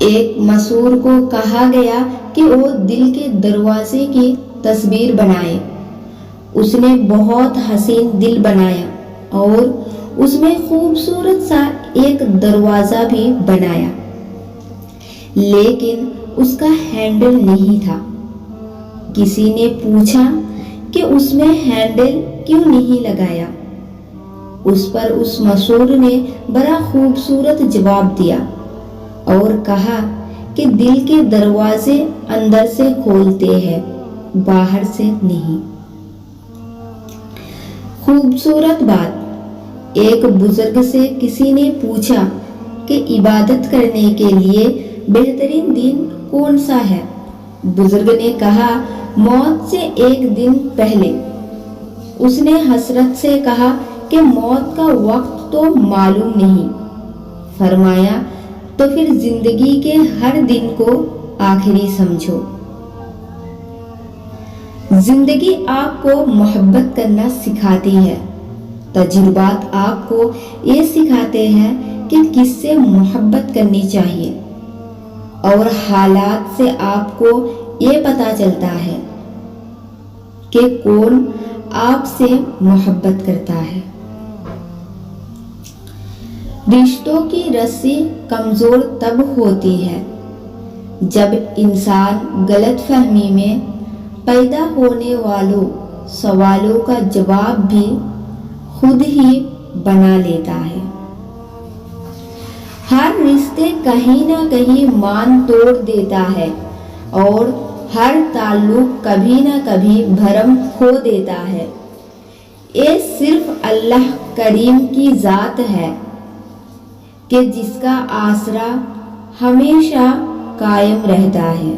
ایک مسحور کو کہا گیا کہ وہ دل کے دروازے کی تصویر بنائے۔ اس نے بہت حسین دل بنایا اور اس میں خوبصورت سا ایک دروازہ بھی بنایا، لیکن اس کا ہینڈل نہیں تھا۔ کسی نے پوچھا کہ اس میں ہینڈل کیوں نہیں لگایا؟ اس پر اس مسحور نے بڑا خوبصورت جواب دیا اور کہا کہ دل کے دروازے اندر سے کھولتے ہیں، باہر سے نہیں۔ خوبصورت بات۔ ایک بزرگ سے کسی نے پوچھا کہ عبادت کرنے کے لیے بہترین دن کون سا ہے؟ بزرگ نے کہا، موت سے ایک دن پہلے۔ اس نے حسرت سے کہا کہ موت کا وقت تو معلوم نہیں۔ فرمایا، تو پھر زندگی کے ہر دن کو آخری سمجھو۔ زندگی آپ کو محبت کرنا سکھاتی ہے، تجربات آپ کو یہ سکھاتے ہیں کہ کس سے محبت کرنی چاہیے، اور حالات سے آپ کو یہ پتہ چلتا ہے کہ کون آپ سے محبت کرتا ہے۔ رشتوں کی رسی کمزور تب ہوتی ہے جب انسان غلط فہمی میں پیدا ہونے والوں سوالوں کا جواب بھی خود ہی بنا لیتا ہے۔ ہر رشتے کہیں نہ کہیں مان توڑ دیتا ہے اور ہر تعلق کبھی نہ کبھی بھرم کھو دیتا ہے۔ یہ صرف اللہ کریم کی ذات ہے کہ جس کا آسرا ہمیشہ قائم رہتا ہے۔